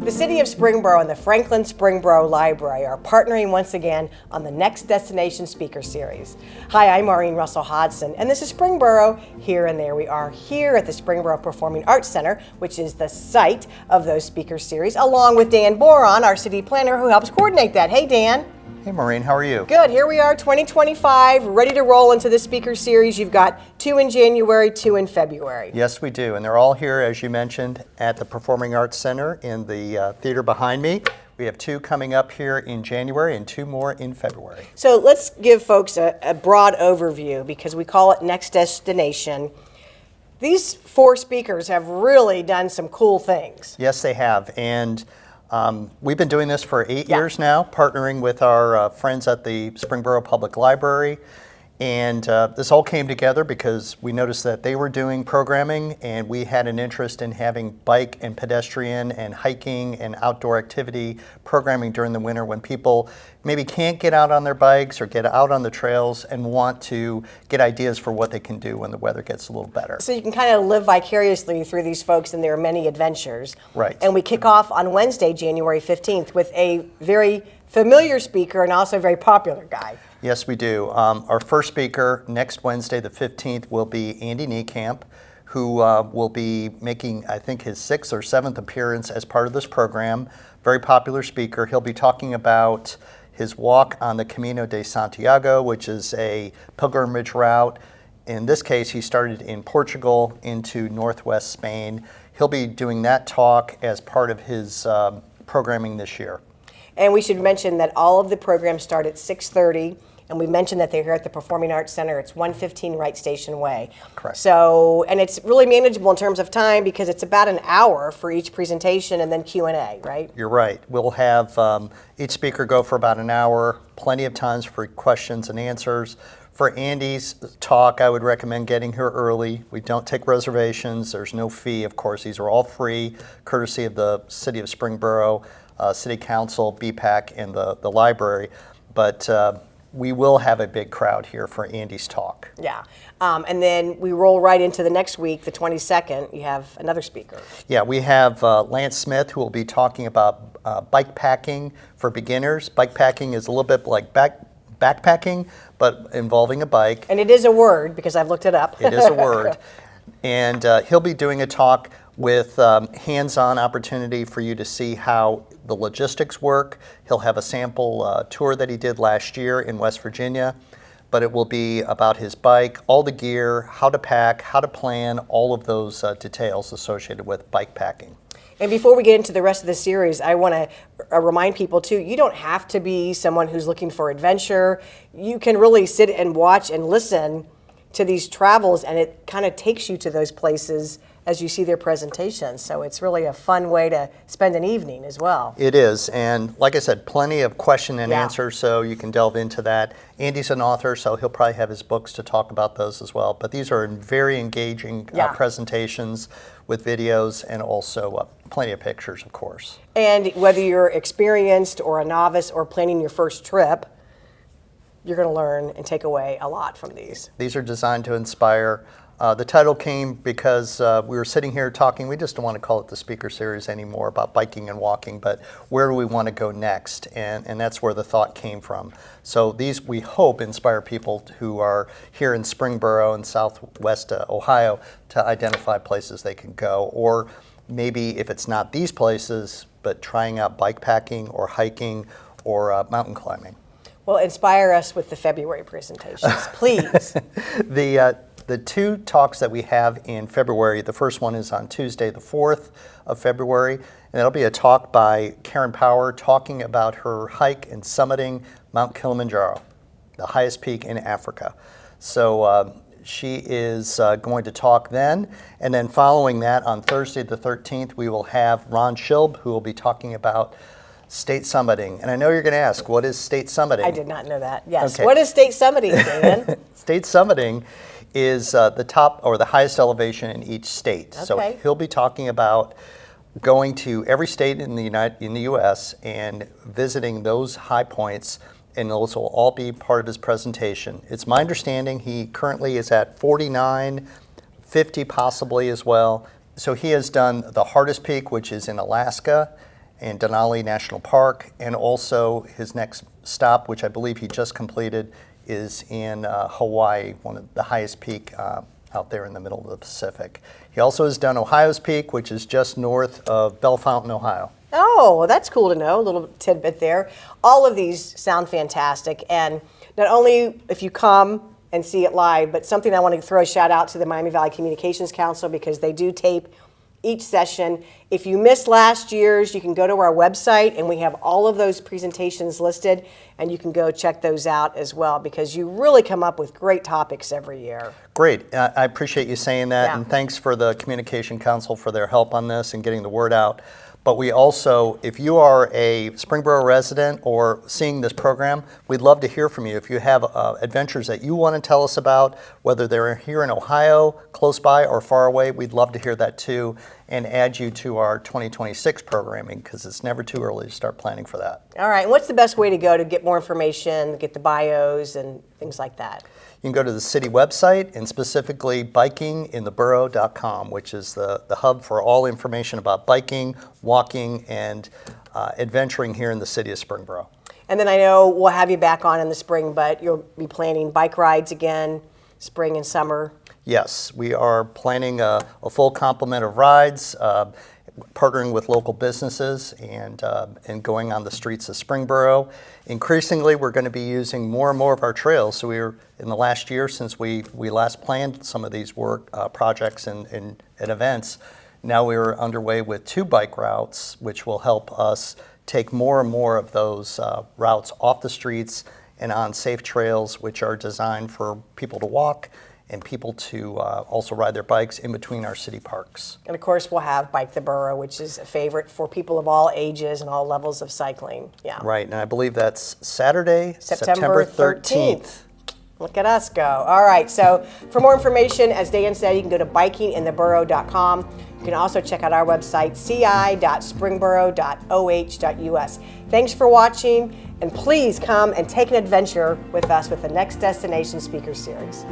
The City of Springboro and the Franklin Springboro Library are partnering once again on the Next Destination Speaker Series. Hi, I'm Maureen Russell Hodson, and this is Springboro Here and There. We are here at the Springboro Performing Arts Center, which is the site of those speaker series, along with Dan Boron, our city planner, who helps coordinate that. Hey, Dan. Hey Maureen, how are you? Good. Here we are, 2025, ready to roll into the speaker series. You've got 2 in January, 2 in February. Yes, we do. And they're all here, as you mentioned, at the Performing Arts Center in the theater behind me. We have 2 coming up here in January and 2 more in February. So let's give folks a broad overview because we call it Next Destination. These 4 speakers have really done some cool things. Yes, they have. And we've been doing this for 8 years now, partnering with our friends at the Springboro Public Library. And this all came together because we noticed that they were doing programming and we had an interest in having bike and pedestrian and hiking and outdoor activity programming during the winter when people maybe can't get out on their bikes or get out on the trails and want to get ideas for what they can do when the weather gets a little better. So you can kind of live vicariously through these folks and their many adventures. Right. And we kick off on Wednesday, January 15th with a very familiar speaker and also a very popular guy. Yes, we do. Our first speaker next Wednesday, the 15th, will be Andy Niekamp, who will be making, I think, his 6th or 7th appearance as part of this program. Very popular speaker. He'll be talking about his walk on the Camino de Santiago, which is a pilgrimage route. In this case, he started in Portugal into northwest Spain. He'll be doing that talk as part of his programming this year. And we should mention that all of the programs start at 6:30, and we mentioned that they're here at the Performing Arts Center. It's 115 Wright Station Way. Correct. So, and it's really manageable in terms of time because it's about an hour for each presentation and then Q&A, right? You're right. We'll have each speaker go for about an hour, plenty of times for questions and answers. For Andy's talk, I would recommend getting here early. We don't take reservations. There's no fee, of course. These are all free, courtesy of the City of Springboro, City Council, BPAC, and the library. But we will have a big crowd here for Andy's talk. Yeah. And then we roll right into the next week, the 22nd. You have another speaker. Yeah, we have Lance Smith, who will be talking about bike packing for beginners. Bike packing is a little bit like backpacking, but involving a bike. And it is a word because I've looked it up. It is a word. And he'll be doing a talk with hands-on opportunity for you to see how the logistics work. He'll have a sample tour that he did last year in West Virginia, but it will be about his bike, all the gear, how to pack, how to plan, all of those details associated with bike packing. And before we get into the rest of the series, I want to remind people too, you don't have to be someone who's looking for adventure. You can really sit and watch and listen to these travels, and it kind of takes you to those places as you see their presentations. So it's really a fun way to spend an evening as well. It is, and like I said, plenty of question and answer, so you can delve into that. Andy's an author, so he'll probably have his books to talk about those as well. But these are very engaging presentations with videos and also plenty of pictures, of course. And whether you're experienced or a novice or planning your first trip, you're going to learn and take away a lot from these. These are designed to inspire. The title came because we were sitting here talking. We just don't want to call it the speaker series anymore about biking and walking, but where do we want to go next? And that's where the thought came from. So these, we hope, inspire people who are here in Springboro and Southwest Ohio to identify places they can go, or maybe if it's not these places, but trying out bike packing or hiking or mountain climbing. Well, inspire us with the February presentations, please. The 2 talks that we have in February, the first one is on Tuesday, the 4th of February, and that'll be a talk by Karen Power talking about her hike and summiting Mount Kilimanjaro, the highest peak in Africa. So she is going to talk then, and then following that on Thursday the 13th, we will have Ron Schilb, who will be talking about state summiting. And I know you're going to ask, what is state summiting? I did not know that. Yes. Okay. What is state summiting, Dan? State summiting is the top or the highest elevation in each state. Okay. So he'll be talking about going to every state in the U.S. and visiting those high points, and those will all be part of his presentation. It's my understanding he currently is at 49, 50 possibly as well. So he has done the hardest peak, which is in Alaska, and Denali National Park, and also his next stop, which I believe he just completed, is in Hawaii, one of the highest peak out there in the middle of the Pacific. He also has done Ohio's Peak, which is just north of Bellefontaine, Ohio. Oh, well, that's cool to know, a little tidbit there. All of these sound fantastic, and not only if you come and see it live, but something I want to throw a shout out to the Miami Valley Communications Council, because they do tape each session. If you missed last year's, you can go to our website and we have all of those presentations listed, and you can go check those out as well, because you really come up with great topics every year. Great. I appreciate you saying that, Yeah. and thanks for the Communication Council for their help on this and getting the word out. But we also, if you are a Springboro resident or seeing this program, we'd love to hear from you. If you have adventures that you want to tell us about, whether they're here in Ohio, close by, or far away, we'd love to hear that too, and add you to our 2026 programming, because it's never too early to start planning for that. All right, and what's the best way to go to get more information, get the bios and things like that? You can go to the city website, and specifically bikingintheborough.com, which is the hub for all information about biking, walking, and adventuring here in the city of Springboro. And then I know we'll have you back on in the spring, but you'll be planning bike rides again, spring and summer. Yes, we are planning a full complement of rides, partnering with local businesses and going on the streets of Springboro. Increasingly, we're going to be using more and more of our trails. So in the last year, since we last planned some of these projects and events, now we're underway with 2 bike routes, which will help us take more and more of those routes off the streets and on safe trails, which are designed for people to walk and people to also ride their bikes in between our city parks. And of course, we'll have Bike the Borough, which is a favorite for people of all ages and all levels of cycling. Yeah. Right, and I believe that's Saturday, September 13th. Look at us go. All right, so for more information, as Dan said, you can go to bikingintheborough.com. You can also check out our website, ci.springboro.oh.us. Thanks for watching, and please come and take an adventure with us with the Next Destination Speaker Series.